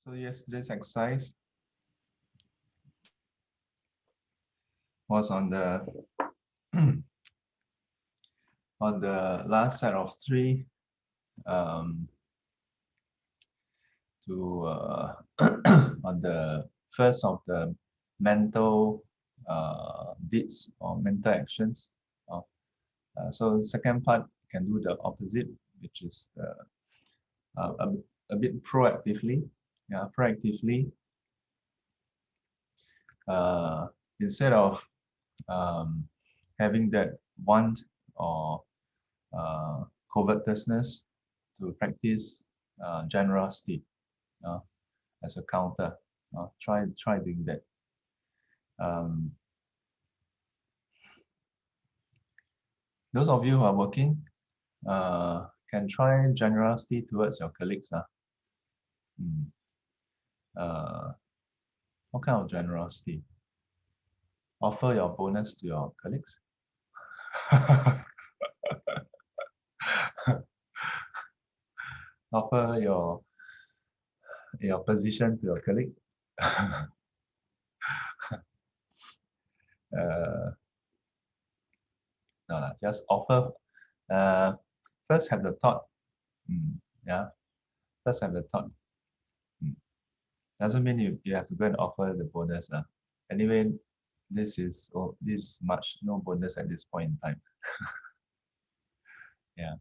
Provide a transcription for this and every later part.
So yesterday's exercise was on the on the last set of three um, to on the first of the mental deeds or mental actions. So the second part can do the opposite, which is a bit proactively. Yeah, proactively. Uh, Instead of um, having that want or covetousness, to practice generosity as a counter. Try doing that. Um, those of you who are working can try generosity towards your colleagues. Mm. Uh, what kind of generosity? Offer your bonus to your colleagues. Offer your position to your colleague. uh, no, just offer. Uh, First have the thought. Yeah, first have the thought. Mm. Doesn't mean you have to go and offer the bonus. Anyway, this is much no bonus at this point in time. Yeah,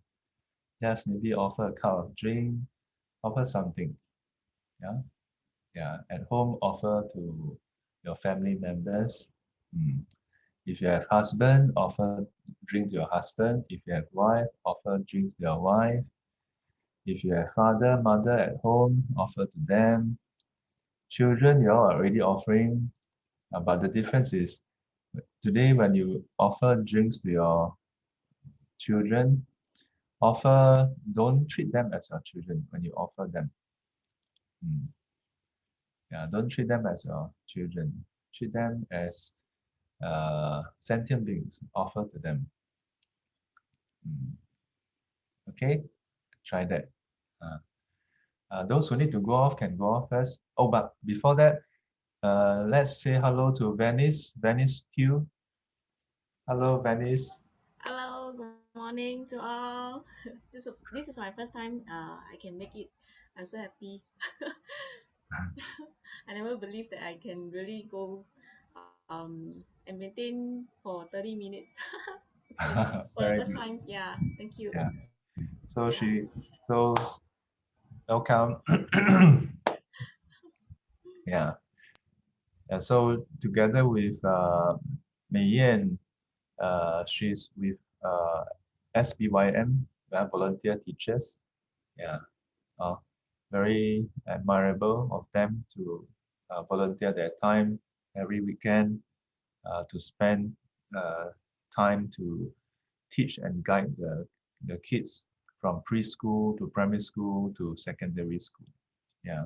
just maybe offer a cup of drink, offer something. Yeah, yeah. At home, offer to your family members. Mm. If you have husband, offer drink to your husband. If you have wife, offer drinks to your wife. If you have father, mother at home, offer to them. Children, you are already offering, but the difference is today when you offer drinks to your children, don't treat them as your children when you offer them. Mm. Yeah, don't treat them as your children. Treat them as sentient beings. Offer to them. Mm. Okay, try that. Uh, those who need to go off can go off first. Oh, but before that, let's say hello to Venice. Venice Q. Hello, Venice. Hello, good morning to all. This is my first time I can make it. I'm so happy. I never believed that I can really go and maintain for 30 minutes. Okay, for the Very first good. time. Yeah, thank you. Yeah. So Yeah. so welcome. Yeah. Yeah. So together with Mei Yan, she's with SBYM, volunteer teachers. Yeah. Uh, Very admirable of them to volunteer their time every weekend to spend time to teach and guide the kids from preschool to primary school to secondary school. Yeah.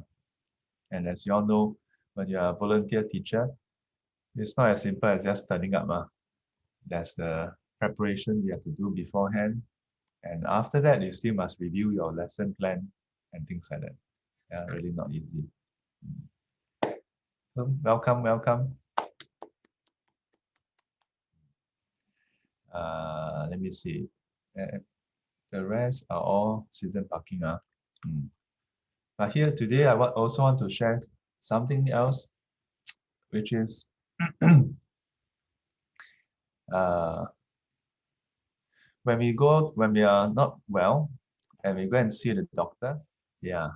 And as you all know, when you're a volunteer teacher, it's not as simple as just turning up. There's the preparation you have to do beforehand. And after that, you still must review your lesson plan and things like that. Yeah, really not easy. So welcome, welcome. Let me see. Uh, the rest are all season parking. Mm. But here today, also want to share something else, which is uh, when we are not well, and we go and see the doctor. Yeah.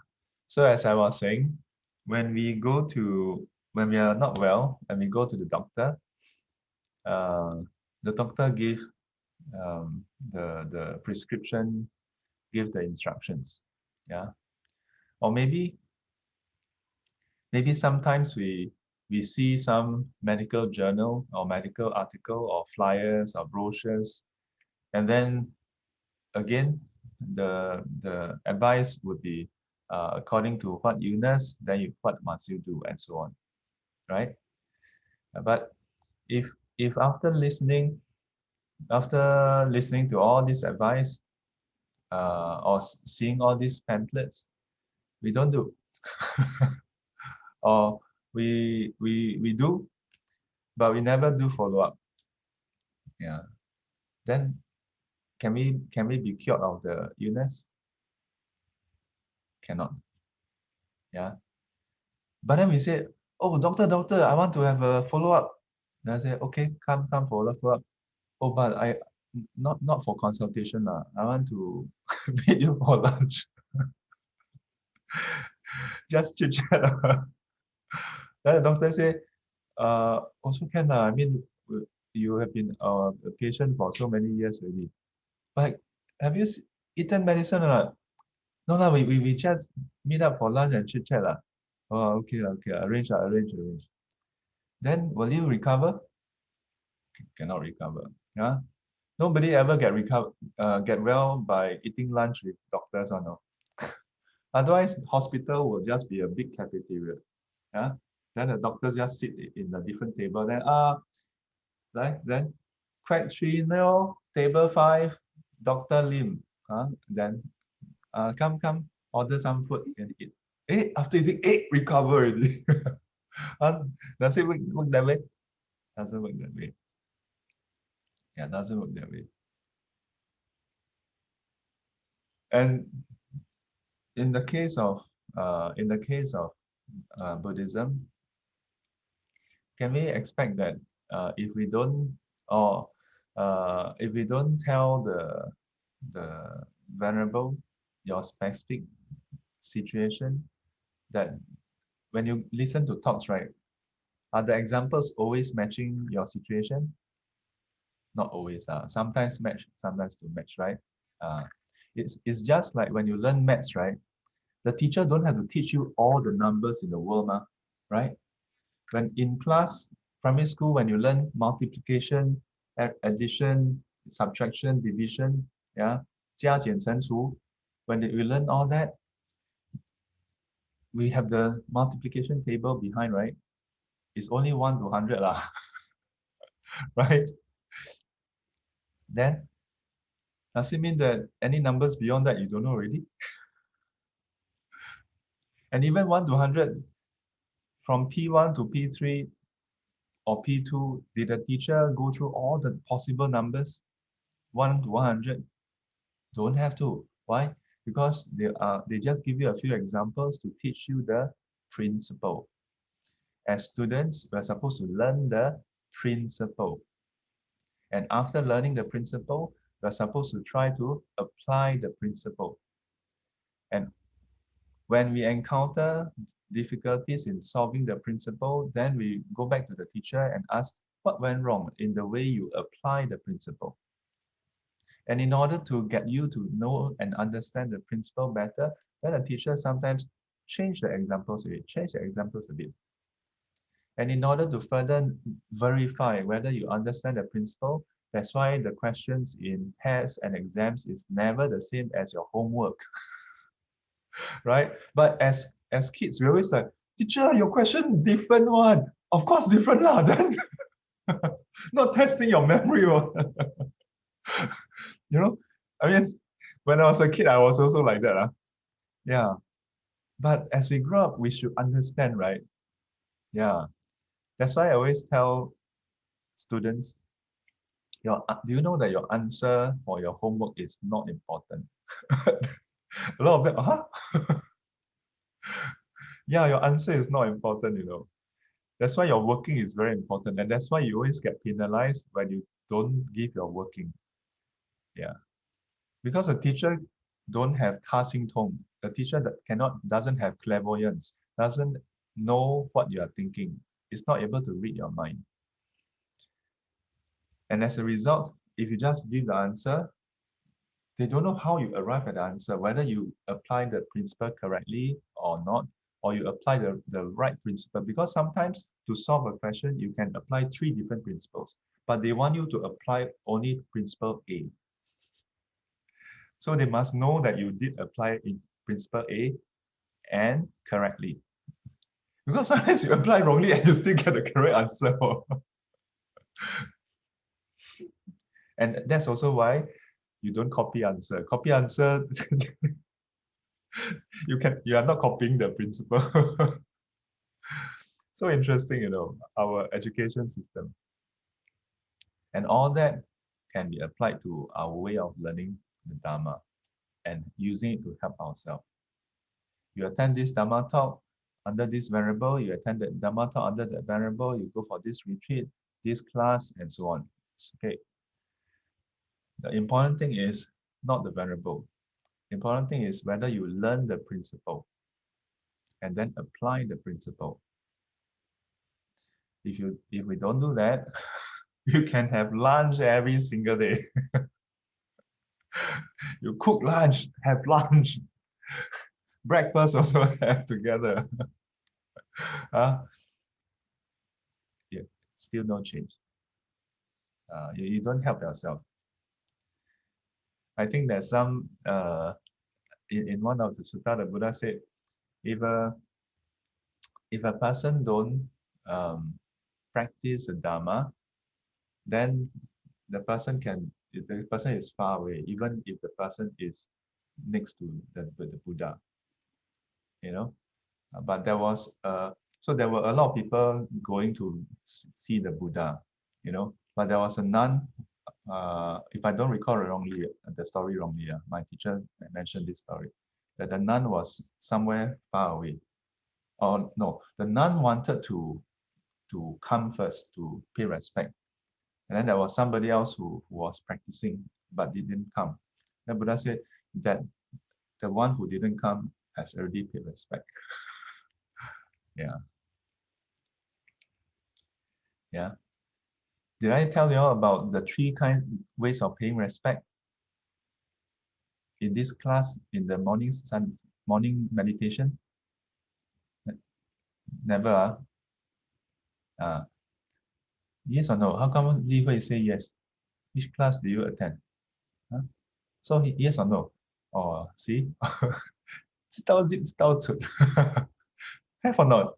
So as I was saying, when we are not well and we go to the doctor, uh, the doctor gives the prescription, give the instructions. Yeah. Or maybe sometimes we see some medical journal or medical article or flyers or brochures, and then again the advice would be according to what illness, then what must you do and so on, right? But if if after listening to all this advice or seeing all these pamphlets, we don't do. or we do, but we never do follow up. Yeah. Then can we be cured of the illness? Cannot. Yeah. But then we say, oh, doctor, I want to have a follow up. Then I say, okay, come follow up. Oh, but not for consultation lah. I want to meet you for lunch. Just chit chat. Then the doctor say, also can lah. I mean, you have been a patient for so many years already. But have you eaten medicine or not? No lah, we just meet up for lunch and chit chat lah. Oh, okay, okay, arrange. Then will you recover? Cannot recover. Yeah. Nobody ever get well by eating lunch with doctors or no. Otherwise, hospital will just be a big cafeteria. Yeah. Then the doctors just sit in a different table. Then right, then crack 3 no, table 5, Dr. Lim. Then come, order some food and eat. After eating, recover already. Does it work that way? Doesn't work that way. Yeah, doesn't work that way. And in the case of Buddhism, can we expect that if we don't or if we don't tell the venerable your specific situation, that when you listen to talks, right, are the examples always matching your situation? Not always. Sometimes match, sometimes don't match, right? It's just like when you learn maths, right? The teacher don't have to teach you all the numbers in the world, right? When in class, primary school, when you learn multiplication, addition, subtraction, division, yeah, 加减乘除, when we learn all that, we have the multiplication table behind, right? It's only 1 to 100 lah, right? Then, does it mean that any numbers beyond that you don't know already? And even 1 to 100, from P1 to P3 or P2, did the teacher go through all the possible numbers? 1 to 100? Don't have to. Why? Because they just give you a few examples to teach you the principle. As students, we're supposed to learn the principle. And after learning the principle, we're supposed to try to apply the principle. And when we encounter difficulties in solving the principle, then we go back to the teacher and ask what went wrong in the way you apply the principle. And in order to get you to know and understand the principle better, then the teacher sometimes change the examples a bit. And in order to further verify whether you understand the principle, that's why the questions in tests and exams is never the same as your homework. Right? But as kids, we always like, teacher, your question different one. Of course, different lah. Then not testing your memory. You know, I mean, when I was a kid, I was also like that. Yeah. But as we grow up, we should understand, right? Yeah. That's why I always tell students, do you know that your answer for your homework is not important? A lot of them, yeah, your answer is not important, That's why your working is very important. And that's why you always get penalized when you don't give your working. Yeah. Because a teacher don't have 他心通. The teacher doesn't have clairvoyance, doesn't know what you are thinking. It's not able to read your mind. And as a result, if you just give the answer, they don't know how you arrive at the answer, whether you apply the principle correctly or not, or you apply the right principle. Because sometimes to solve a question, you can apply 3 different principles, but they want you to apply only principle A. So they must know that you did apply in principle A and correctly. Because sometimes you apply wrongly and you still get the correct answer. And that's also why you don't copy answer. Copy answer, you are not copying the principle. So interesting, our education system. And all that can be applied to our way of learning the Dharma and using it to help ourselves. You attend this Dharma talk under this venerable, you attend the Dharma talk under that venerable, you go for this retreat, this class, and so on. Okay. The important thing is not the venerable. The important thing is whether you learn the principle and then apply the principle. If we don't do that, you can have lunch every single day. You cook lunch, have lunch, breakfast also have together. Yeah, still no change. You don't help yourself. I think there's some in one of the sutta, the Buddha said, if a if a person don't practice the Dharma, then if the person is far away, even if the person is next to the Buddha, you know. But there were a lot of people going to see the Buddha, But there was a nun, if I don't recall wrongly, the story wrongly, my teacher mentioned this story, that the nun was somewhere far away. Or no, the nun wanted to come first to pay respect. And then there was somebody else who was practicing, but didn't come. Then Buddha said that the one who didn't come has already paid respect. Yeah, yeah. Did I tell you all about the three ways of paying respect in this class in the morning meditation? Never. Yes or no? How come Li Hui say yes? Which class do you attend? Huh? So yes or no? Oh, see? 知道就知道准 Have or not?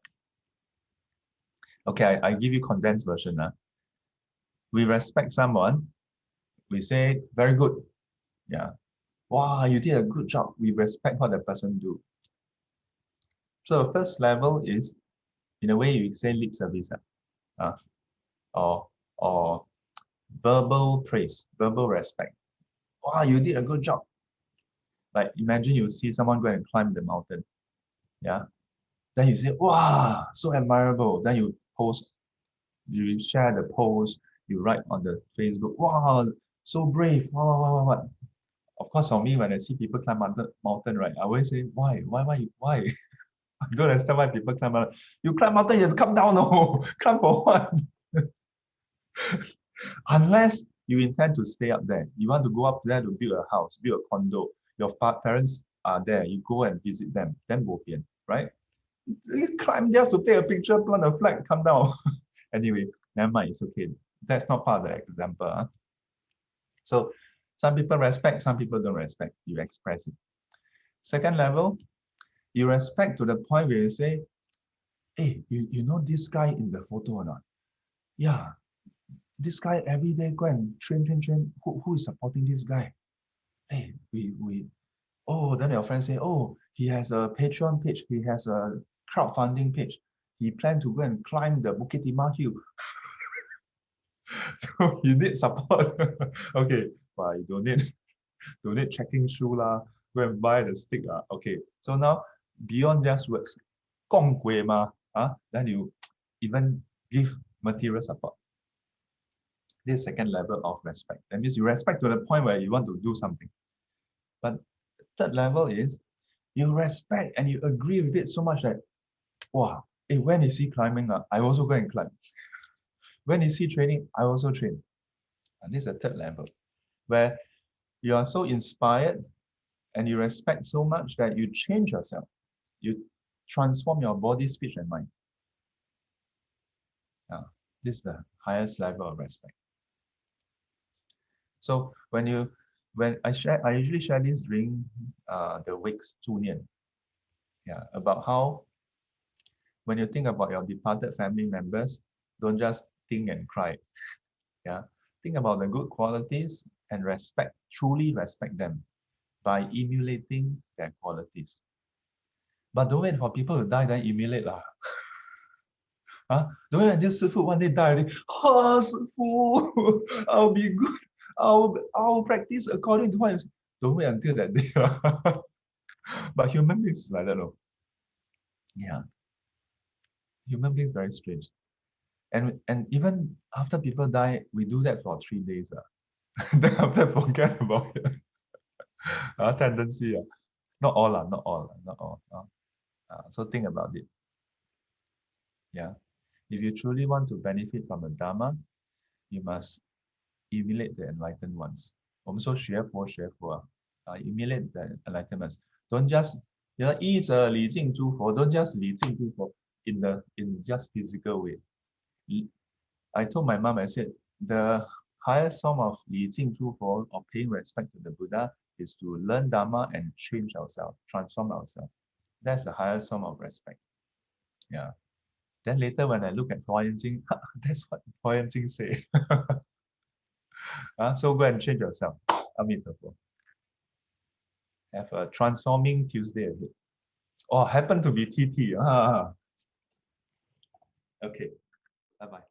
Okay, I give you condensed version. We respect someone, we say, very good. Yeah. Wow, you did a good job. We respect what the person do. So the first level is, in a way, you say lip service, or or verbal praise, verbal respect. Wow, you did a good job. Like imagine you see someone go and climb the mountain. Yeah. Then you say, wow, so admirable. Then you post, you share the post, you write on the Facebook, wow, so brave. Wow, wow, wow, wow. Of course, for me, when I see people climb mountain, right, I always say, why? I don't understand why people climb mountain. You climb mountain, you have to come down, no. Climb for what? Unless you intend to stay up there. You want to go up there to build a house, build a condo. Your parents are there. You go and visit them. Then bo pian, right? You climb just to take a picture, plant a flag, come down. Anyway, never mind. It's okay. That's not part of the example. So some people respect, some people don't respect. You express it. Second level, you respect to the point where you say, hey, you know this guy in the photo or not? Yeah, this guy every day go and train. Who is supporting this guy? Hey, oh, then your friend say, oh, he has a Patreon page, he has a crowdfunding page. He planned to go and climb the Bukit Timah hill. So you need support. Okay, but you donate trekking shoe lah, go and buy the stick. Okay, so now beyond just words, 共轨嘛, then you even give material support. This second level of respect. That means you respect to the point where you want to do something. But third level is you respect and you agree with it so much that, wow, hey, when is he climbing? I also go and climb. When is he training? I also train. And this is the third level, where you are so inspired and you respect so much that you change yourself. You transform your body, speech, and mind. This is the highest level of respect. So when I usually share this during the week's 2年. Yeah, about how when you think about your departed family members, don't just think and cry. Yeah, think about the good qualities and truly respect them by emulating their qualities. But don't wait for people to die, then emulate lah. Don't wait until 师傅 one day die already. Oh, 师傅, I'll be good. I'll practice according to what you say. Don't wait until that day. But human beings like that, no? Yeah, human beings very strange. And even after people die, we do that for 3 days. Then after forget about it. Tendency. Not all, not all, not all. So think about it. Yeah. If you truly want to benefit from the Dharma, you must emulate the enlightened ones. 我们说学佛学佛 emulate the enlightened ones. Don't just 依着礼敬诸佛 don't just 礼敬诸佛 in just physical way. I told my mom, I said, the highest form of 礼敬诸佛 or paying respect to the Buddha is to learn Dharma and change ourselves, transform ourselves. That's the highest form of respect. Yeah. Then later when I look at Hua Jing, that's what Hua Jing say. So go and change yourself. Amitabha. Have a transforming Tuesday ahead. Oh, happen to be TT. Okay. Bye-bye.